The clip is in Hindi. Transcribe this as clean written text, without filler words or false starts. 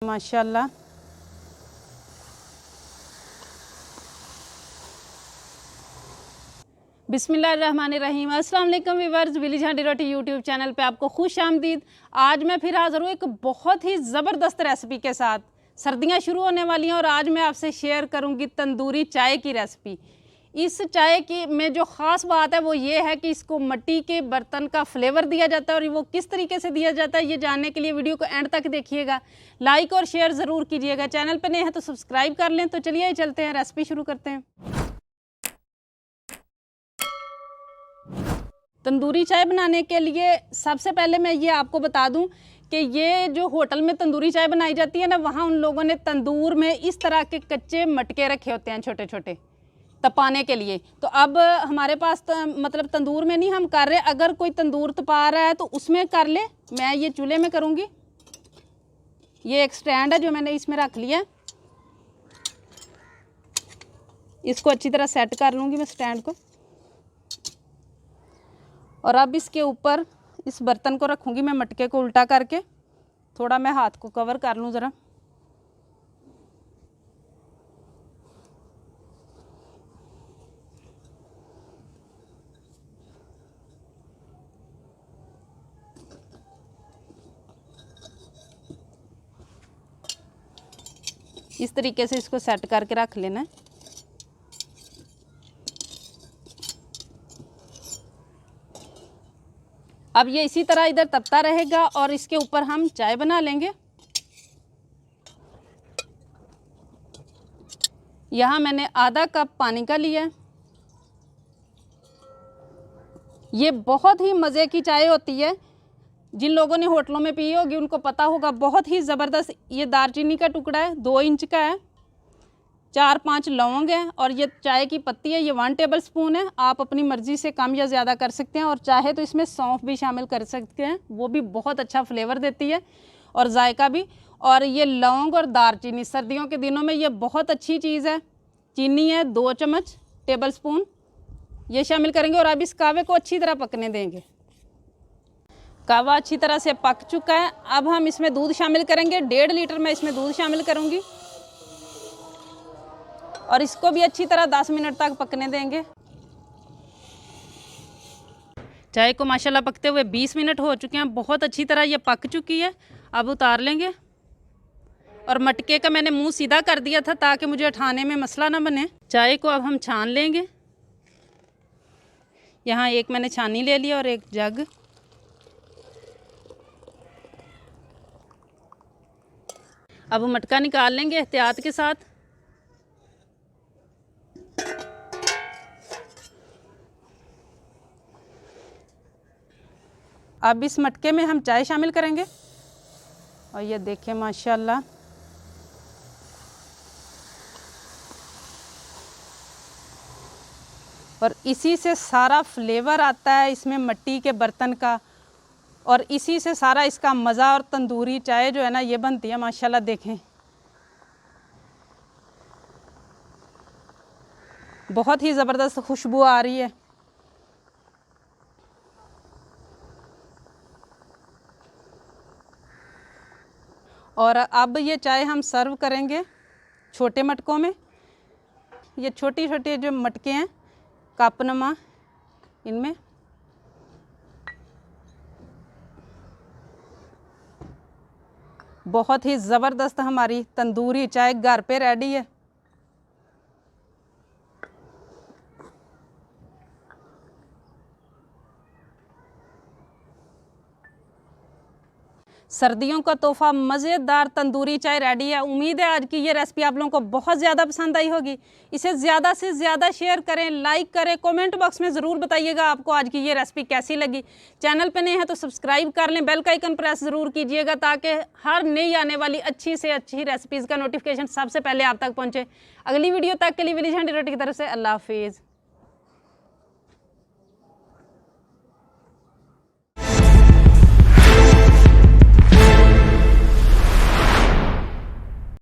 माशाल्लाह। बिस्मिल्लाहिर्रहमानिर्रहीम। अस्सलाम वालेकुम व्यूअर्स, विलेज हांडी रोटी यूट्यूब चैनल पे आपको खुश आमदीद। आज मैं फिर हाज़िर हूँ एक बहुत ही ज़बरदस्त रेसिपी के साथ। सर्दियाँ शुरू होने वाली हैं और आज मैं आपसे शेयर करूँगी तंदूरी चाय की रेसिपी। इस चाय की में जो ख़ास बात है वो ये है कि इसको मिट्टी के बर्तन का फ्लेवर दिया जाता है और वो किस तरीके से दिया जाता है ये जानने के लिए वीडियो को एंड तक देखिएगा। लाइक और शेयर ज़रूर कीजिएगा। चैनल पर नए हैं तो सब्सक्राइब कर लें। तो चलिए चलते हैं, रेसिपी शुरू करते हैं। तंदूरी चाय बनाने के लिए सबसे पहले मैं ये आपको बता दूं कि ये जो होटल में तंदूरी चाय बनाई जाती है ना, वहाँ उन लोगों ने तंदूर में इस तरह के कच्चे मटके रखे होते हैं छोटे छोटे तपाने के लिए। तो अब हमारे पास मतलब तंदूर में नहीं हम कर रहे, अगर कोई तंदूर तपा रहा है तो उसमें कर ले। मैं ये चूल्हे में करूँगी। ये एक स्टैंड है जो मैंने इसमें रख लिया, इसको अच्छी तरह सेट कर लूँगी मैं स्टैंड को। और अब इसके ऊपर इस बर्तन को रखूँगी मैं मटके को उल्टा करके। थोड़ा मैं हाथ को कवर कर लूँ ज़रा। इस तरीके से इसको सेट करके रख लेना है। अब ये इसी तरह इधर तपता रहेगा और इसके ऊपर हम चाय बना लेंगे। यहाँ मैंने आधा कप पानी का लिया है। ये बहुत ही मज़े की चाय होती है। जिन लोगों ने होटलों में पी होगी उनको पता होगा, बहुत ही ज़बरदस्त। ये दालचीनी का टुकड़ा है, 2 इंच का है, 4-5 लौंग है और ये चाय की पत्ती है, ये 1 टेबल स्पून है। आप अपनी मर्ज़ी से कम या ज़्यादा कर सकते हैं और चाहे तो इसमें सौंफ भी शामिल कर सकते हैं, वो भी बहुत अच्छा फ्लेवर देती है और जायका भी। और ये लौंग और दालचीनी सर्दियों के दिनों में ये बहुत अच्छी चीज़ है। चीनी है 2 चम्मच टेबल स्पून, ये शामिल करेंगे। और अब इस कावे को अच्छी तरह पकने देंगे। कावा अच्छी तरह से पक चुका है। अब हम इसमें दूध शामिल करेंगे। 1.5 लीटर मैं इसमें दूध शामिल करूँगी और इसको भी अच्छी तरह 10 मिनट तक पकने देंगे। चाय को माशाल्लाह पकते हुए 20 मिनट हो चुके हैं। बहुत अच्छी तरह ये पक चुकी है। अब उतार लेंगे और मटके का मैंने मुंह सीधा कर दिया था ताकि मुझे उठाने में मसला ना बने। चाय को अब हम छान लेंगे। यहाँ एक मैंने छानी ले लिया और एक जग। अब मटका निकाल लेंगे एहतियात के साथ। अब इस मटके में हम चाय शामिल करेंगे और ये देखें माशाल्लाह और इसी से सारा फ्लेवर आता है इसमें मिट्टी के बर्तन का और इसी से सारा इसका मज़ा। और तंदूरी चाय जो है ना ये बनती है माशाल्लाह। देखें बहुत ही ज़बरदस्त खुशबू आ रही है। और अब ये चाय हम सर्व करेंगे छोटे मटकों में। ये छोटी छोटी जो मटके हैं कपनुमा, इनमें बहुत ही ज़बरदस्त हमारी तंदूरी चाय घर पे रेडी है। सर्दियों का तोहफा मज़ेदार तंदूरी चाय रेडी है। उम्मीद है आज की ये रेसिपी आप लोगों को बहुत ज़्यादा पसंद आई होगी। इसे ज़्यादा से ज़्यादा शेयर करें, लाइक करें, कमेंट बॉक्स में ज़रूर बताइएगा आपको आज की ये रेसिपी कैसी लगी। चैनल पे नए हैं तो सब्सक्राइब कर लें, बेल का आइकन प्रेस ज़रूर कीजिएगा ताकि हर नई आने वाली अच्छी से अच्छी रेसिपीज़ का नोटिफिकेशन सबसे पहले आप तक पहुँचे। अगली वीडियो तक के लिए विलेज हांडी रोटी की तरफ से अल्लाह हाफिज़।